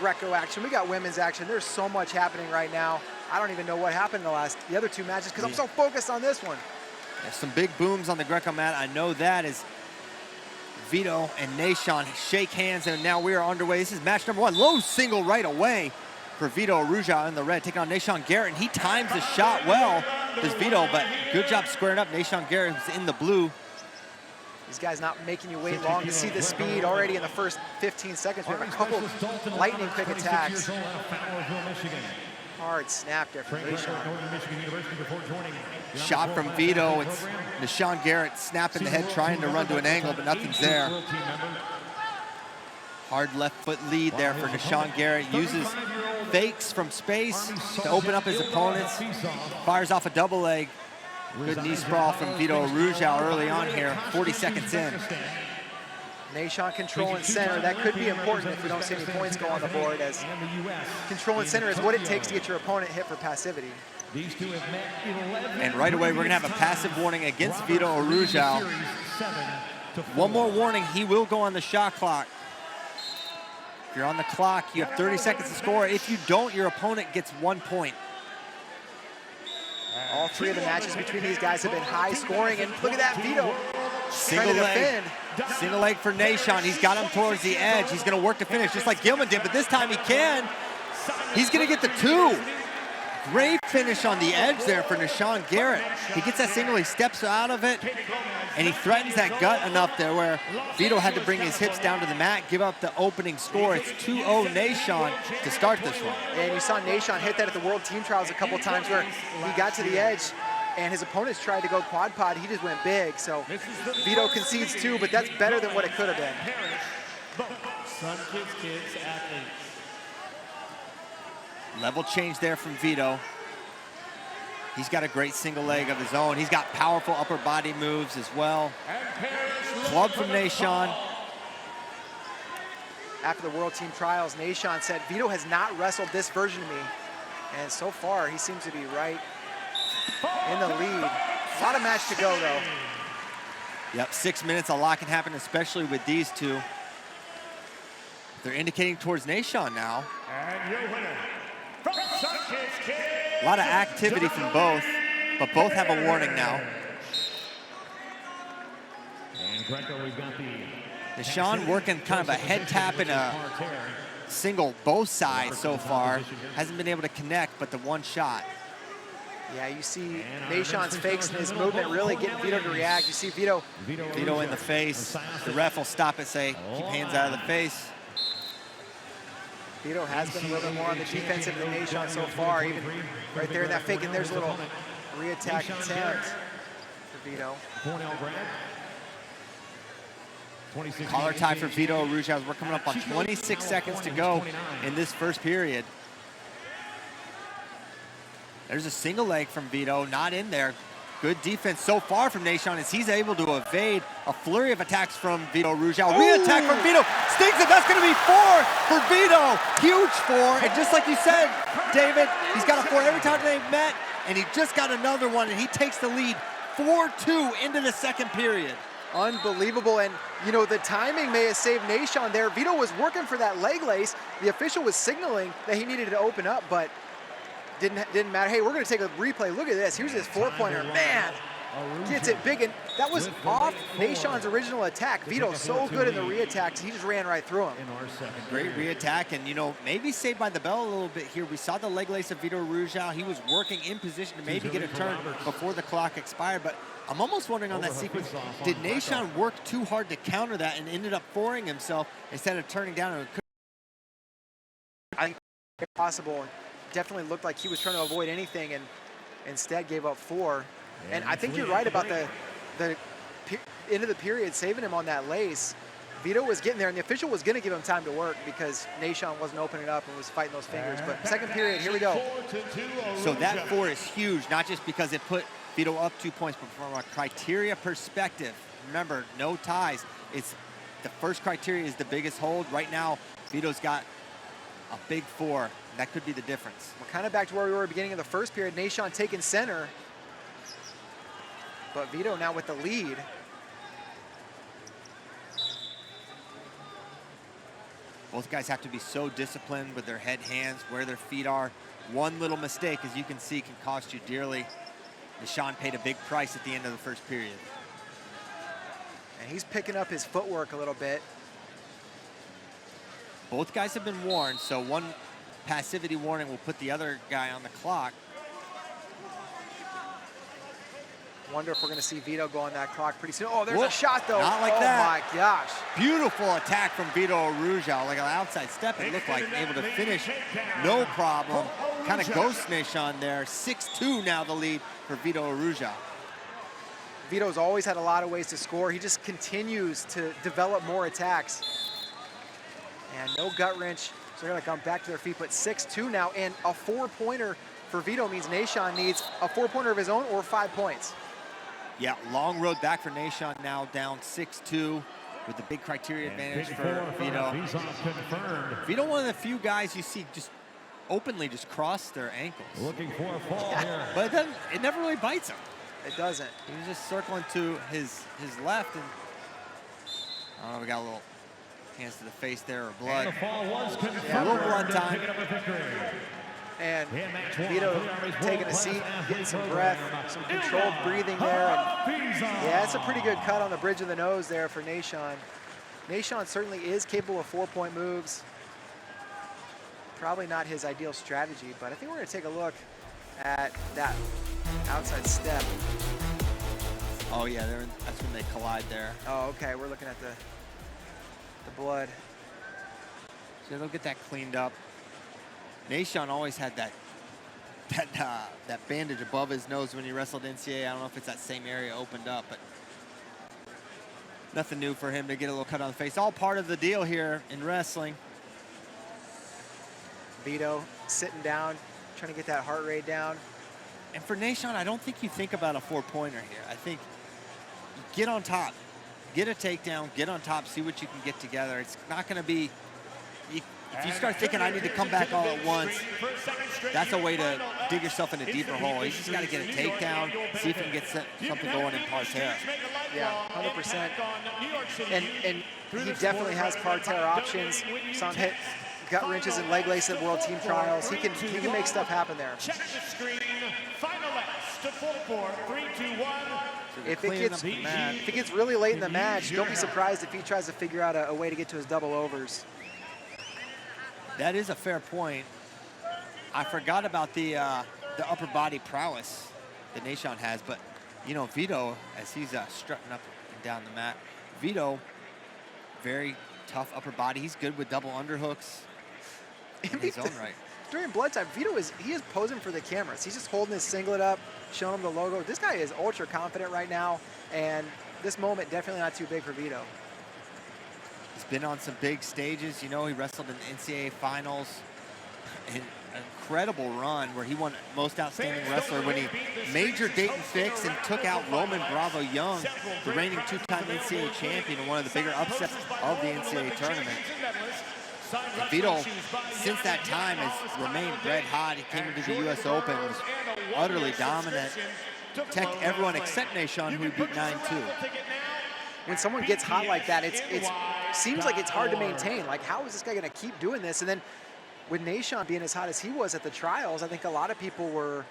Greco action. We got women's action. There's so much happening right now. I don't even know what happened in the other two matches because I'm so focused on this one. There's some big booms on the Greco mat. I know that as Vito and Nahshon shake hands, and now we are underway. This is match number 1. Low single right away for Vitali Arujau in the red, taking on Nahshon Garrett, and he times the shot well, does Vito, but good job squaring up Nahshon Garrett, who's in the blue. These guys not making you wait long to see the speed already in the first 15 seconds. We have a couple lightning quick attacks. Hard snap there from Nahshon. Shot from Vito. It's Nahshon Garrett snapping the head, trying to run to an angle, but nothing's there. Hard left foot lead there for Nahshon Garrett. Uses fakes from space to open up his opponents. Fires off a double leg. Good knee sprawl from Vitali Arujau early on here, 40 seconds in. Nahshon controlling center. That could be important if we don't see any points go on the board, as controlling center is what it takes to get your opponent hit for passivity. And right away, we're gonna have a passive warning against Vitali Arujau. One more warning, he will go on the shot clock. If you're on the clock, you have 30 seconds to score. If you don't, your opponent gets 1 point. All three of the matches between these guys have been high scoring, and look at that, Vito. Single leg for Nahshon. He's got him towards the edge. He's gonna work to finish, just like Gilman did, but this time he can. He's gonna get the 2. Great finish on the edge there for Nahshon Garrett. He gets that single, he steps out of it, and he threatens that gut enough there where Vito had to bring his hips down to the mat, give up the opening score. It's 2-0 Nahshon to start this one. And you saw Nahshon hit that at the World Team Trials a couple times where he got to the edge and his opponents tried to go quad pod. He just went big. So Vito concedes 2, but that's better than what it could have been. Level change there from Vito. He's got a great single leg of his own. He's got powerful upper body moves as well. Club from Nahshon. After the World Team Trials, Nahshon said, Vito has not wrestled this version of me. And so far, he seems to be right in the lead. A lot of match to go, though. Yep, 6 minutes, a lot can happen, especially with these two. They're indicating towards Nahshon now. And your winner, a lot of activity from both, but both have a warning now. And Greco, we've got the Nahshon working kind of a head tap and a single both sides so far. Hasn't been able to connect, but the one shot. Yeah, you see Nahshon's fakes and his movement really getting Vito to react. You see Vito in the face. The ref will stop it, say, keep hands out of the face. Vito has been a little bit more on the defensive than Nahshon so far, even right there in that fake, and there's a little re-attack attempt for Vito. Collar tie for Vitali Arujau. We're coming up on 26 seconds to go in this first period. There's a single leg from Vito, not in there. Good defense so far from Nahshon as he's able to evade a flurry of attacks from Vitali Arujau. Re-attack from Vito. Stings it. That's going to be 4 for Vito. Huge 4. And just like you said, David, he's got a 4 every time they've met. And he just got another one, and he takes the lead 4-2 into the second period. Unbelievable. And, you know, the timing may have saved Nahshon there. Vito was working for that leg lace. The official was signaling that he needed to open up, but didn't matter. Hey, we're going to take a replay. Look at this. Here's his 4-pointer. Man, gets it big. And that was off Nahshon's original attack. Vito so good in the re-attacks. He just ran right through him. Great re-attack. And, you know, maybe saved by the bell a little bit here. We saw the leg lace of Vitali Arujau. He was working in position to maybe get a turn before the clock expired. But I'm almost wondering on that sequence, did Nahshon work too hard to counter that and ended up flooring himself instead of turning down? And I think it's possible. Definitely looked like he was trying to avoid anything and instead gave up 4. And I think you're right about the end of the period saving him on that lace. Vito was getting there, and the official was going to give him time to work because Nahshon wasn't opening up and was fighting those fingers. But second period, here we go. So that 4 is huge, not just because it put Vito up 2 points, but from a criteria perspective. Remember, no ties. It's the first criteria is the biggest hold. Right now, Vito's got a big 4. That could be the difference. We're kind of back to where we were at the beginning of the first period. Nahshon taking center, but Vito now with the lead. Both guys have to be so disciplined with their head, hands, where their feet are. One little mistake, as you can see, can cost you dearly. Nahshon paid a big price at the end of the first period. And he's picking up his footwork a little bit. Both guys have been warned, so one passivity warning will put the other guy on the clock. Wonder if we're going to see Vito go on that clock pretty soon. Oh, there's a shot, though. Not like that. Oh, my gosh. Beautiful attack from Vitali Arujau. Like an outside step, it looked like able to finish no problem. Kind of ghost Nahshon there. 6-2 now the lead for Vitali Arujau. Vito's always had a lot of ways to score. He just continues to develop more attacks. And no gut wrench. So they're going to come back to their feet, but 6-2 now. And a 4-pointer for Vito means Nahshon needs a 4-pointer of his own or 5 points. Yeah, long road back for Nahshon now, down 6-2 with the big criteria advantage for Vito. Vito, one of the few guys you see just openly just cross their ankles. Looking for a fall here. But it never really bites him. It doesn't. He was just circling to his left, and I don't know, we got a little hands to the face there or blood. And the fall was confirmed. Yeah, a little blood time. And Vito taking a seat, getting some breath, some controlled breathing there. And yeah, it's a pretty good cut on the bridge of the nose there for Nahshon. Nahshon certainly is capable of 4-point moves. Probably not his ideal strategy, but I think we're going to take a look at that outside step. Oh yeah, that's when they collide there. Oh, okay, we're looking at the blood. So they'll get that cleaned up. Nahshon always had that bandage above his nose when he wrestled NCAA. I don't know if it's that same area opened up, but nothing new for him to get a little cut on the face. All part of the deal here in wrestling. Vito sitting down, trying to get that heart rate down. And for Nahshon, I don't think you think about a 4-pointer here. I think you get on top, get a takedown, get on top, see what you can get together. It's not going to be, if you start thinking I need to come back all at once, that's a way to dig yourself in a deeper hole. You just got to get a takedown, see if you can get something going in parterre. Yeah, 100%. And he definitely has parterre options. Saw him hit gut wrenches and leg lace at World Team Trials. He can make stuff happen there. Check the screen. Final laps to 4-4, 3, 2, 1. If it gets really late in the match, don't be surprised if he tries to figure out a way to get to his double overs. That is a fair point. I forgot about the upper body prowess that Nahshon has, but you know, Vito, as he's strutting up and down the mat, Vito, very tough upper body. He's good with double underhooks in his own right. During blood time, Vito is posing for the cameras. He's just holding his singlet up, showing him the logo. This guy is ultra confident right now, and this moment definitely not too big for Vito. He's been on some big stages. You know, he wrestled in the NCAA finals. An incredible run where he won Most Outstanding Wrestler when he major Dayton fix and took out Roman Bravo Young, the reigning 2-time NCAA champion and one of the bigger upsets of the NCAA tournament. And Vito, since that time, has remained red hot. He came into the U.S. Open, was utterly dominant, teched everyone except Nahshon, who he beat 9-2. When someone gets hot like that, it seems like it's hard to maintain. Like, how is this guy going to keep doing this? And then with Nahshon being as hot as he was at the trials, I think a lot of people were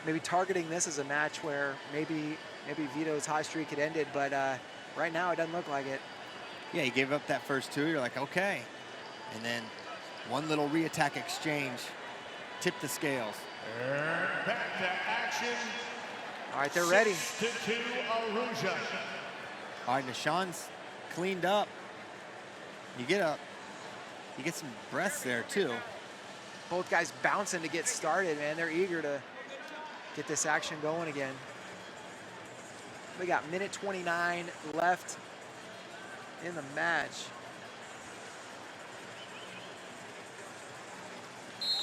maybe targeting this as a match where maybe Vito's hot streak had ended, but right now it doesn't look like it. Yeah, he gave up that first 2. You're like, okay. And then one little re-attack exchange tipped the scales. Back to action. All right, they're ready. 6-2 Arujau. All right, Nahshon's cleaned up. You get some breaths there too. Both guys bouncing to get started, man. They're eager to get this action going again. We got minute 29 left in the match.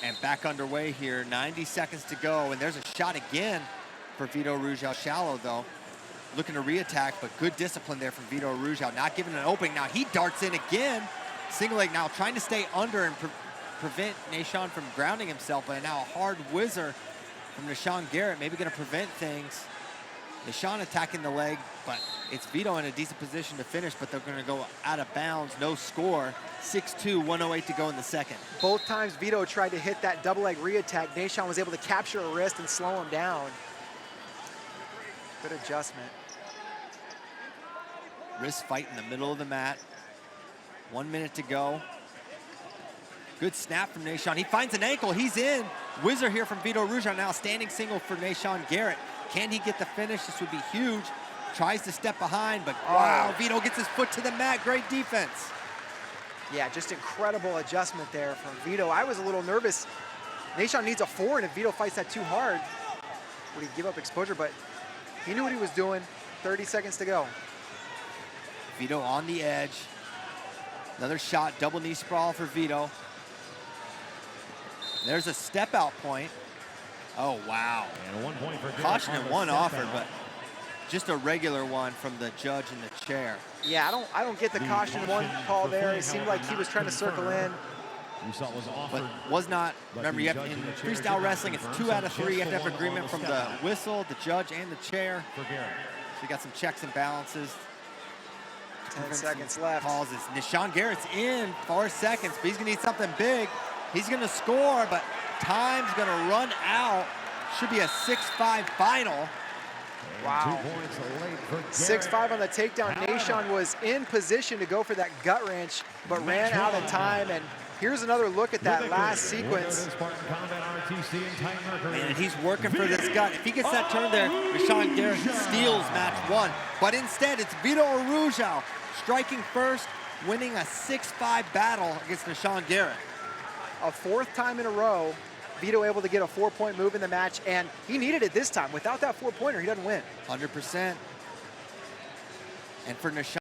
And back underway here, 90 seconds to go, and there's a shot again for Vitali Arujau. Shallow though, looking to re-attack, but good discipline there from Vitali Arujau, not giving an opening. Now he darts in again, single leg now, trying to stay under and prevent Nahshon from grounding himself, but now a hard whizzer from Nahshon Garrett, maybe gonna prevent things. Nahshon attacking the leg, but It's Vito in a decent position to finish, but they're gonna go out of bounds, no score. 6-2, 1:08 to go in the second. Both times Vito tried to hit that double leg re-attack, Nahshon was able to capture a wrist and slow him down. Good adjustment. Wrist fight in the middle of the mat. 1 minute to go. Good snap from Nahshon. He finds an ankle, he's in. Whizzer here from Vitali Arujau now, standing single for Nahshon Garrett. Can he get the finish? This would be huge. Tries to step behind, but wow, Vito gets his foot to the mat. Great defense. Yeah, just incredible adjustment there from Vito. I was a little nervous. Nahshon needs a 4, and if Vito fights that too hard, would he give up exposure? But he knew what he was doing. 30 seconds to go. Vito on the edge. Another shot, double knee sprawl for Vito. There's a step out point. Oh, wow. And 1 point for Garrett Caution on and the one step offered, out. but just a regular one from the judge in the chair. Yeah, I don't get the caution one call there. It seemed like he was trying to circle in. You saw it was But offered. was not, remember, you have in freestyle wrestling, it's 2 out of 3. You have to have agreement from the whistle, the judge, and the chair. For Garrett. So you got some checks and balances. 10 seconds left. Calls is Nahshon Garrett's in 4 seconds, but he's gonna need something big. He's gonna score, but time's gonna run out. Should be a 6-5 final. Wow. 2 points late for Garrett. 6-5 on the takedown. Nahshon was in position to go for that gut wrench, but ran out of time. And here's another look at that last sequence. Spartan Combat RTC and Tight Mercury. And he's working for this gut. If he gets that turn there, Nahshon Garrett steals match 1. But instead, it's Vitali Arujau striking first, winning a 6-5 battle against Nahshon Garrett. A 4th time in a row, Vito able to get a 4-point move in the match, and he needed it this time. Without that 4-pointer, he doesn't win. 100%. And for Nahshon